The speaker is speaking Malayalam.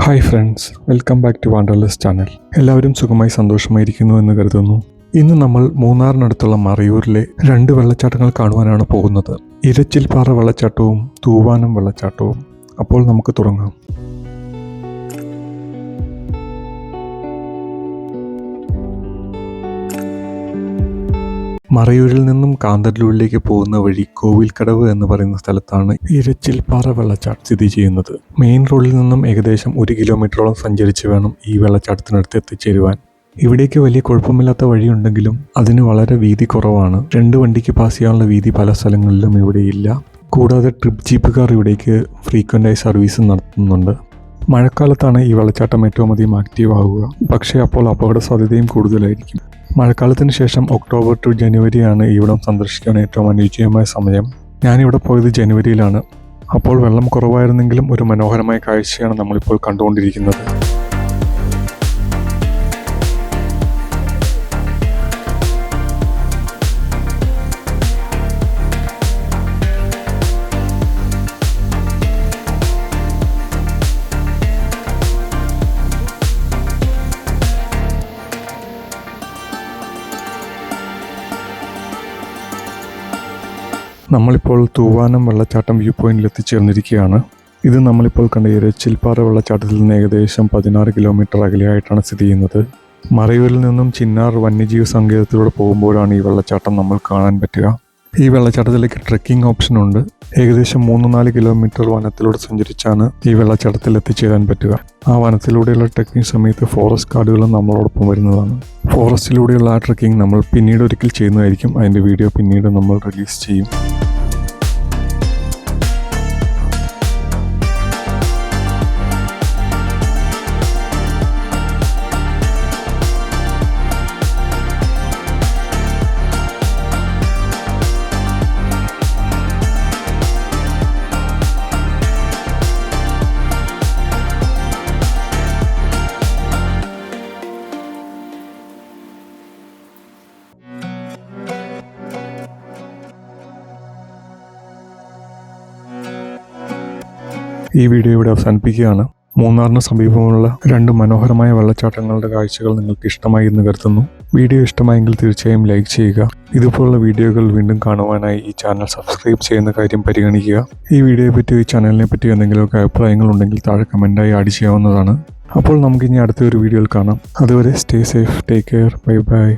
Hi friends, welcome back to wanderless channel. എല്ലാവരും സുഖമായി സന്തോഷമായിരിക്കുന്നു എന്ന് കരുതുന്നു. ഇന്ന് നമ്മൾ മൂന്നാറിനടുത്തുള്ള മറയൂരിലെ 2 വെള്ളച്ചാട്ടങ്ങൾ കാണുവാനാണ് പോകുന്നത്. ഇരച്ചിൽപ്പാറ വെള്ളച്ചാട്ടവും തൂവാനം വെള്ളച്ചാട്ടവും. അപ്പോൾ നമുക്ക് തുടങ്ങാം. മറയൂരിൽ നിന്നും കാന്തല്ലൂരിലേക്ക് പോകുന്ന വഴി കോവിൽക്കടവ് എന്ന് പറയുന്ന സ്ഥലത്താണ് ഇരച്ചിൽപ്പാറ വെള്ളച്ചാട്ടം സ്ഥിതി ചെയ്യുന്നത്. മെയിൻ റോഡിൽ നിന്നും ഏകദേശം 1 കിലോമീറ്ററോളം സഞ്ചരിച്ച് വേണം ഈ വെള്ളച്ചാട്ടത്തിനടുത്ത് എത്തിച്ചേരുവാൻ. ഇവിടേക്ക് വലിയ കുഴപ്പമില്ലാത്ത വഴിയുണ്ടെങ്കിലും അതിന് വളരെ വീതി കുറവാണ്. 2 വണ്ടിക്ക് പാസ് ചെയ്യാനുള്ള വീതി പല സ്ഥലങ്ങളിലും ഇവിടെയില്ല. കൂടാതെ ട്രിപ്പ് ജീപ്പുകാർ ഇവിടേക്ക് ഫ്രീക്വൻ്റായി സർവീസ് നടത്തുന്നുണ്ട്. മഴക്കാലത്താണ് ഈ വെള്ളച്ചാട്ടം ഏറ്റവും അധികം ആക്റ്റീവ് ആവുക. പക്ഷേ അപ്പോൾ അപകട സാധ്യതയും കൂടുതലായിരിക്കും. മഴക്കാലത്തിന് ശേഷം ഒക്ടോബർ ടു ജനുവരിയാണ് ഇവിടം സന്ദർശിക്കാൻ ഏറ്റവും അനുയോജ്യമായ സമയം. ഞാനിവിടെ പോയത് ജനുവരിയിലാണ്. അപ്പോൾ വെള്ളം കുറവായിരുന്നെങ്കിലും ഒരു മനോഹരമായ കാഴ്ചയാണ് നമ്മളിപ്പോൾ കണ്ടുകൊണ്ടിരിക്കുന്നത്. നമ്മളിപ്പോൾ തൂവാനം വെള്ളച്ചാട്ടം വ്യൂ പോയിന്റിൽ എത്തിച്ചേർന്നിരിക്കുകയാണ്. ഇത് നമ്മളിപ്പോൾ കണ്ട ഇരച്ചിൽപ്പാറ വെള്ളച്ചാട്ടത്തിൽ നിന്ന് ഏകദേശം 16 കിലോമീറ്റർ അകലെയായിട്ടാണ് സ്ഥിതി ചെയ്യുന്നത്. മറയൂരിൽ നിന്നും ചിന്നാർ വന്യജീവി സങ്കേതത്തിലൂടെ പോകുമ്പോഴാണ് ഈ വെള്ളച്ചാട്ടം നമ്മൾ കാണാൻ പറ്റുക. ഈ വെള്ളച്ചാട്ടത്തിലേക്ക് ട്രെക്കിംഗ് ഓപ്ഷൻ ഉണ്ട്. ഏകദേശം 3-4 കിലോമീറ്റർ വനത്തിലൂടെ സഞ്ചരിച്ചാണ് ഈ വെള്ളച്ചാട്ടത്തിൽ എത്തിച്ചേരാൻ പറ്റുക. ആ വനത്തിലൂടെയുള്ള ട്രെക്കിംഗ് സമയത്ത് ഫോറസ്റ്റ് ഗാർഡുകളും നമ്മളോടൊപ്പം വരുന്നതാണ്. ഫോറസ്റ്റിലൂടെയുള്ള ആ ട്രെക്കിംഗ് നമ്മൾ പിന്നീട് ഒരിക്കൽ ചെയ്യുന്നതായിരിക്കും. അതിൻ്റെ വീഡിയോ പിന്നീട് നമ്മൾ റിലീസ് ചെയ്യും. ഈ വീഡിയോ ഇവിടെ അവസാനിപ്പിക്കുകയാണ്. മൂന്നാറിന് സമീപമുള്ള 2 മനോഹരമായ വെള്ളച്ചാട്ടങ്ങളുടെ കാഴ്ചകൾ നിങ്ങൾക്ക് ഇഷ്ടമായി എന്ന് കരുതുന്നു. വീഡിയോ ഇഷ്ടമായെങ്കിൽ തീർച്ചയായും ലൈക്ക് ചെയ്യുക. ഇതുപോലുള്ള വീഡിയോകൾ വീണ്ടും കാണുവാനായി ഈ ചാനൽ സബ്സ്ക്രൈബ് ചെയ്യുന്ന കാര്യം പരിഗണിക്കുക. ഈ വീഡിയോയെ പറ്റി ഈ ചാനലിനെ പറ്റി എന്തെങ്കിലുമൊക്കെ അഭിപ്രായങ്ങളുണ്ടെങ്കിൽ താഴെ കമൻറ്റായി ആഡ് ചെയ്യാവുന്നതാണ്. അപ്പോൾ നമുക്കിനി അടുത്തൊരു വീഡിയോയിൽ കാണാം. അതുവരെ stay safe, take care, bye bye.